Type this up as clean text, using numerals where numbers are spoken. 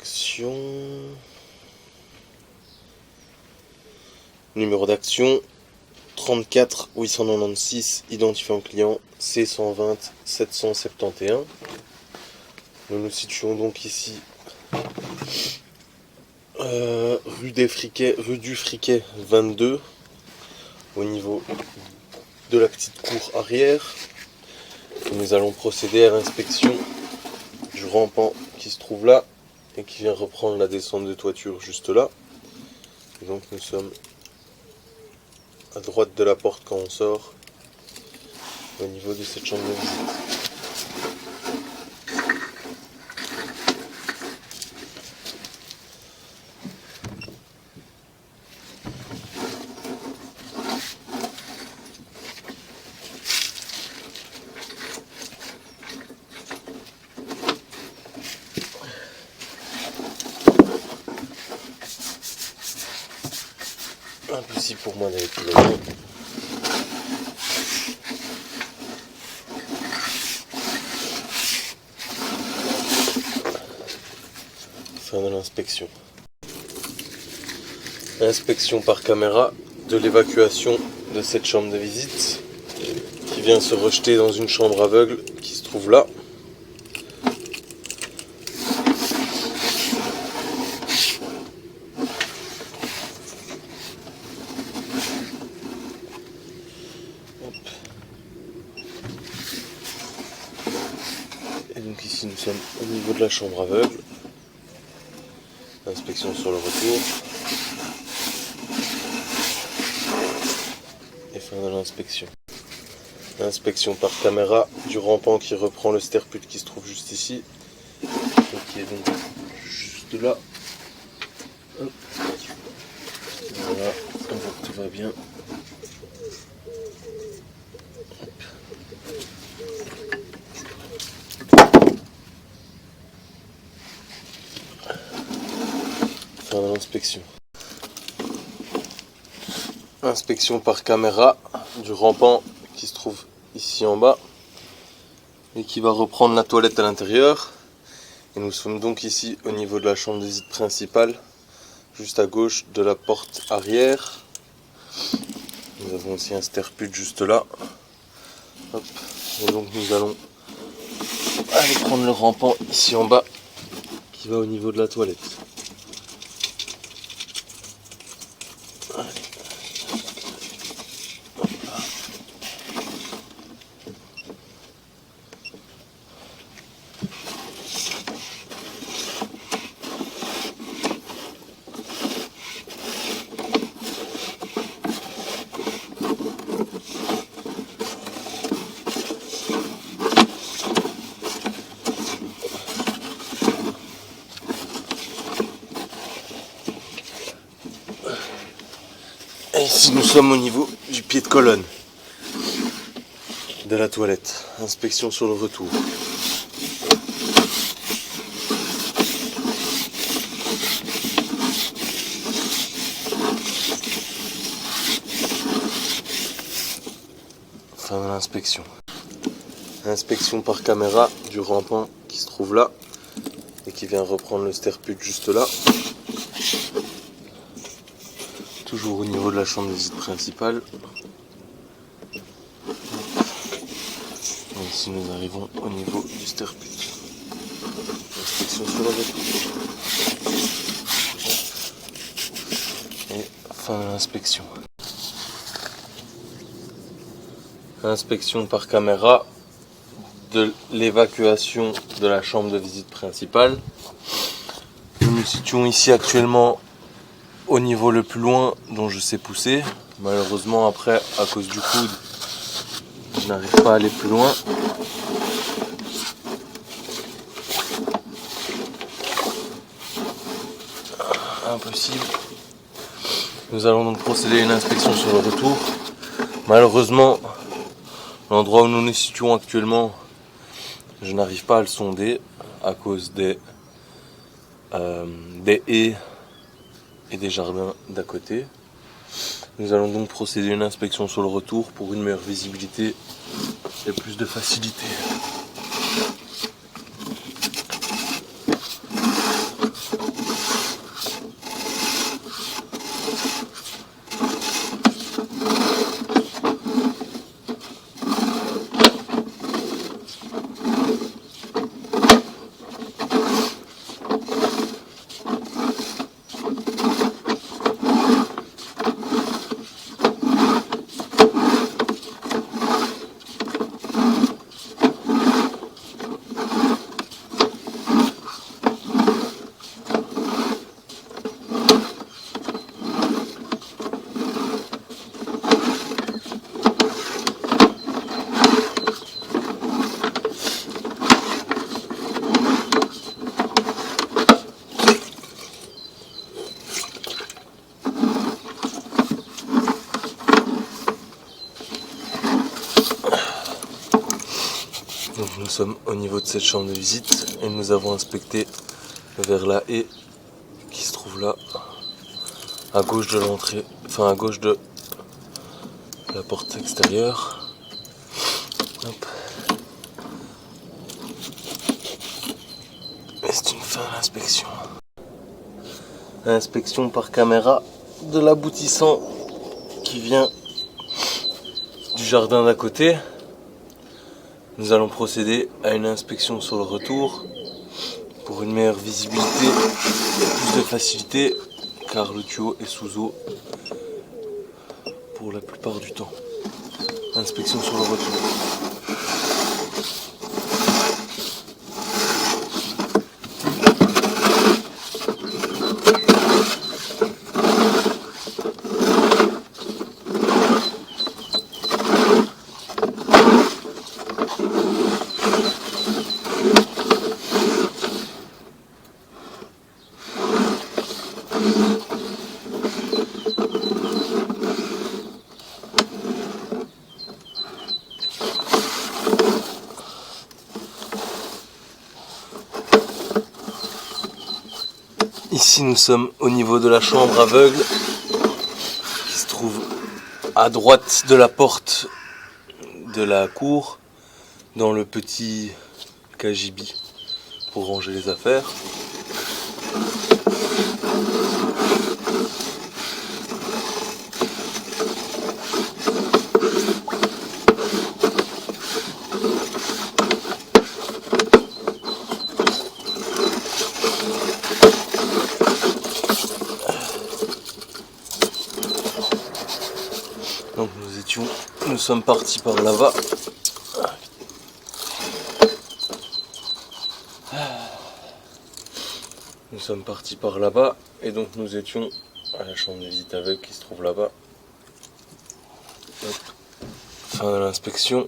d'action. Numéro d'action 34 896, identifiant client C120 771. Nous nous situons donc ici rue du Friquet 22, au niveau de la petite cour arrière. Nous allons procéder à l'inspection du rampant qui se trouve là et qui vient reprendre la descente de toiture juste là. Et donc nous sommes à droite de la porte quand on sort, au niveau de cette chambre de visite. Impossible pour moi d'aller plus loin. Fin de l'inspection. Inspection par caméra de l'évacuation de cette chambre de visite qui vient se rejeter dans une chambre aveugle qui se trouve là. Et donc ici nous sommes au niveau de la chambre aveugle. Inspection sur le retour. Et fin de l'inspection. Inspection par caméra du rampant qui reprend le sterput qui se trouve juste ici. Et qui est donc juste là. Voilà, on voit que tout va bien. Fin de l'inspection. Inspection par caméra du rampant qui se trouve ici en bas et qui va reprendre la toilette à l'intérieur. Et nous sommes donc ici au niveau de la chambre de visite principale, juste à gauche de la porte arrière. Nous avons aussi un sterput juste là. Hop. Et donc nous allons aller prendre le rampant ici en bas qui va au niveau de la toilette. Et ici nous sommes au niveau du pied de colonne de la toilette. Inspection sur le retour. Fin de l'inspection. Inspection par caméra du rampant qui se trouve là et qui vient reprendre le sterput juste là. Toujours au niveau de la chambre de visite principale. Et ici nous arrivons au niveau du sterput. Inspection sur le retour. Et fin de l'inspection. Inspection par caméra de l'évacuation de la chambre de visite principale. Nous nous situons ici actuellement au niveau le plus loin dont je sais pousser. Malheureusement après, à cause du coude, je n'arrive pas à aller plus loin. Impossible. Nous allons donc procéder à une inspection sur le retour. Malheureusement, l'endroit où nous nous situons actuellement, je n'arrive pas à le sonder à cause des haies et des jardins d'à côté. Nous allons donc procéder à une inspection sur le retour pour une meilleure visibilité et plus de facilité. nous sommes au niveau de cette chambre de visite et nous avons inspecté vers la haie qui se trouve là, à gauche de l'entrée, enfin à gauche de la porte extérieure. Hop. Et c'est une fin d'inspection. Inspection par caméra de l'aboutissant qui vient du jardin d'à côté. Nous allons procéder à une inspection sur le retour pour une meilleure visibilité et plus de facilité car le tuyau est sous eau pour la plupart du temps. Inspection sur le retour. Ici nous sommes au niveau de la chambre aveugle qui se trouve à droite de la porte de la cour dans le petit cagibi pour ranger les affaires. Donc nous sommes partis par là-bas. Nous sommes partis par là-bas et donc nous étions à la chambre de visite aveugle qui se trouve là-bas. Fin de l'inspection.